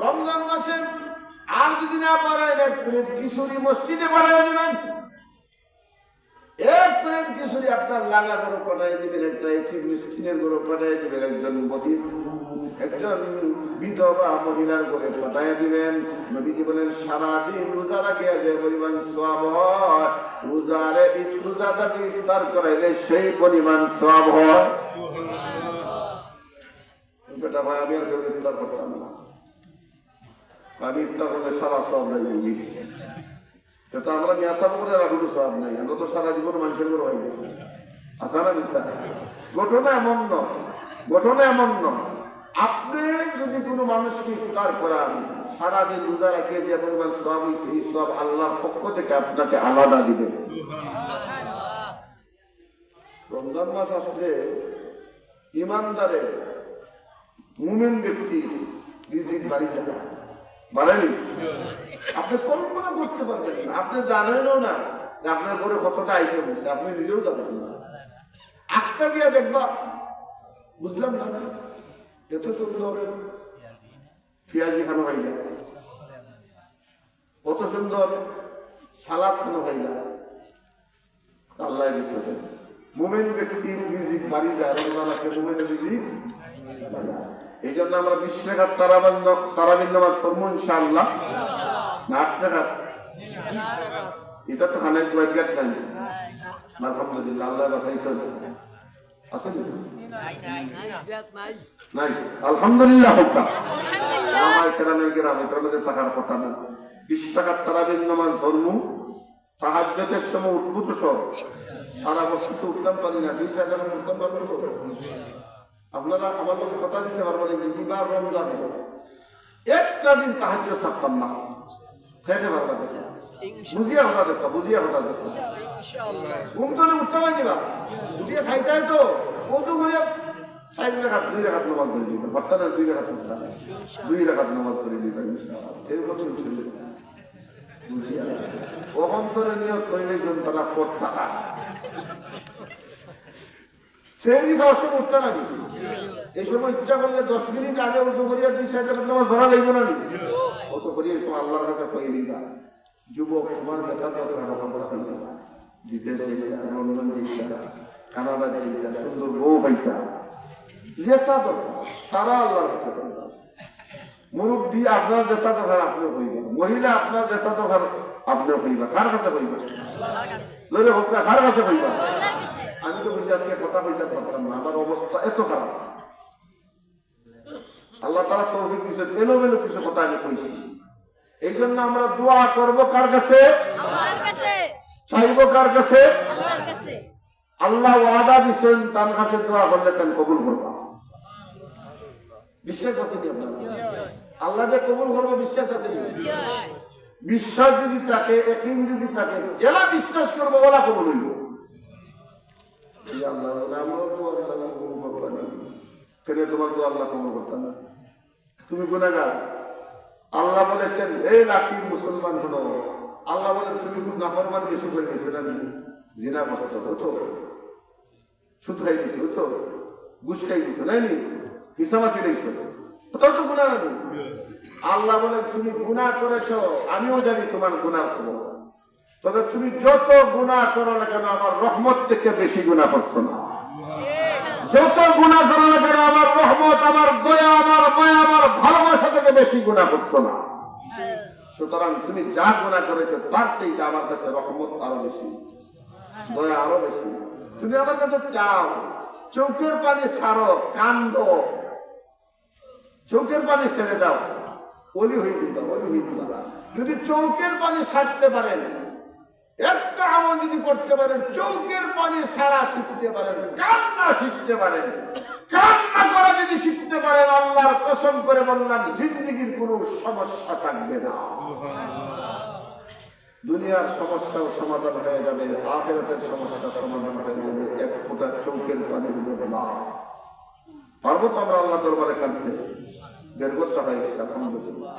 রমজান মাসে আর যদি না পারেন এক প্লেট খিচুড়ি মসজিদে বানাই দেবেন, এক প্লেট খিচুড়ি আপনার লাগা গরু পাঠাই দিবেন, একটা এটি মিসকিনের গরু পাঠাই দিবেন, একজন বিধবা মহিলার করে পাঠাই দিবেন। নবীজি বলেন সারাদিন রোজা রাখিয়া যে পরিমাণ সওয়াব হয়, রোজাদারকে ইফতার করাইলে সেই পরিমাণ সওয়াব হয়। বেটা ভাই আমি আর ইফতার করতাম না, আমি ইফতার করলে সারা সওয়াব লাগবে। তো আমরা নেশা করে রাখুন সওয়াব নাই, আমরা তো সারা জীবন মানুষের করে হয় আসা না মিশা। ঘটনা এমন নয়, ঘটনা এমন নয়। আপনি যদি কোনো মানুষকে ইফতার করান, সারাদিন রোজা রাখিয়ে যে পরিমাণ সওয়াব হয়েছে, এই সওয়াব আল্লাহর পক্ষ থেকে আপনাকে আলাদা দিবে। রমজান মাস আসলে ইমানদারের মুমিন ব্যক্তি রিজিক বাড়ি যাবে, বাড়েনি? আপনি কল্পনা করতে পারবেন না, আপনি জানেনও না যে আপনার ঘরে কতটা আইটেম হয়েছে, আপনি নিজেও জানেন না। আটটা দিয়ে দেখবা, বুঝলাম না এত সুন্দর পেঁয়াজি খানো হয় না, কত সুন্দর সালাদ খানো হয় না। আল্লাহ বিষয় মুমিন ব্যক্তির রিজিক বাড়ি যায়, রমজান আসলে মুমিনের রিজিক। এই জন্য আমরা 20 রাকাত তারাবির নামাজ পড়বো ইনশাআল্লাহ। না 8 রাকাত, এটা তো খানের ওয়াজিব নাই। আলহামদুলিল্লাহ, আল্লাহ বাসাইছে আসলে নাই, আলহামদুলিল্লাহ হোক। আমার কেরামের গ্রামে থাকার কথা না। 20 রাকাত তারাবির নামাজ ধর্ম, তাহাজ্জুদের সময় উঠবো তো সব, সারা বছর তো উঠতাম পারি না, 20 রাকাত উঠতাম পারবো তো? আপনারা আমার লোকের কথা দিতে পারবেন যে এবার রমজান একটা দিন তাহাজ্জুদ ছাড়তাম না, খেতে পারবা বুঝিয়া হঠাৎ দেখো, বুঝিয়া হঠাৎ দেখো ঘুম তো উঠতে পারিনি বা বুঝিয়ে খাইতে তো কত করে 4 রাকাত 2 রাকাত নামাজ পড়ে দিবেন, হঠাৎ 2 রাকাত উঠতাম, 2 রাকাত নামাজ পড়ে দিবেন এরকম ছিল বুঝিয়া। অন্তরে নিয়ত করিলে তারা পড়তা না, সেই খাওয়ার সময় উঠতে না। এই সময় ইচ্ছা করলে 10 মিনিট আগে উঁচু করিয়া 2 রাকাত নামাজ ধরা যাইব না, অত করিয়া সময় আল্লাহর কাছে কই দিবা, যুবক তোমার ব্যথা তো বিদেশে লন্ডন যেটা, কানাডা যেটা, সুন্দর বউ ভাইটা যেটা দরকার সারা আল্লাহর কাছে করবা। মুরব্বী আপনার যেটা দরকার আপনিও কইবা, মহিলা আপনার যেটা দরকার আপনিও কইবা। কার কাছে কইবা? লইলে হোক, কার কাছে কইবা? আমি তো বুঝি আজকে কথা কইতে পারতাম না, আমার অবস্থা এত খারাপ। আল্লাহ তাআলা তৌফিক দিয়েছেন, এলোমেলো কিছু কথা আমি কইছি। এই জন্য আমরা দোয়া করব কার কাছে? আল্লাহর কাছে। চাইবো কার কাছে? আল্লাহর কাছে। আল্লাহ ওয়াদা দিয়েছেন তার কাছে দোয়া করলে তান কবুল করবা। বিশ্বাস আছে কি আপনার? আল্লাহ যে কবুল করবে বিশ্বাস আছে কি? বিশ্বাস যদি থাকে, ইয়াকিন যদি থাকে, যারা বিশ্বাস করবে ওরা কবুল হইব। আল্লাহ আমরা তো আল্লাহ কবুল করবে না, কেন তোমার তো আল্লাহ কবুল করতে না? তুমি গুনাহগার। আল্লাহ বলেছেন এই লাকি মুসলমান হলো, আল্লাহ বলেন তুমি খুব নাফরমান বেশি করে গেছো না, জিনা করছো হতো, সুদ খাই দিছো হতো, ঘুষ খাই দিছো নাই, হিসামাতি দিছো, ওটাও তো গুনাহ না। আল্লাহ বলেন তুমি গুনাহ করেছো, আমিও জানি তোমার গুনাহ করো, তবে তুমি যত গুনাহ করো না কেন আমার রহমত থেকে বেশি গুনাহ করছো না। যত গুনাহ করো না কেন আমার রহমত, আমার দয়া, আমার মায়া, আমার ভালোবাসা থেকে বেশি গুনাহ করছো না। সুতরাং তুমি যা গুনাহ করেছো তার থেকে আমার কাছে রহমত আরো বেশি, দয়া আরো বেশি। তুমি আমার কাছে চাও, চোখের পানি ছাড়ো, কান্দো, চোখের পানি ছেড়ে দাও, ওলি হয়ে দিবা, ওলি হয়ে দিবা। যদি চোখের পানি ছাড়তে পারেন, একটা আমল যদি করতে পারেন, চোখের পানি ছাড়া শিখতে পারেন, কান্না শিখতে পারেন, কান্না করা যদি শিখতে পারেন, আল্লাহর কসম করে বললাম জিন্দেগির কোনো সমস্যা থাকবে না। দুনিয়ার সমস্যার সমাধান হয়ে যাবে, আখিরাতের সমস্যার সমাধান হয়ে যাবে এক ফোঁটা চোখের পানির বদলা। পারবো তো আমরা আল্লাহ দরবারে কাঁদতে? 1.5 ঘন্টা হয়ে গেছে, আলহামদুলিল্লাহ।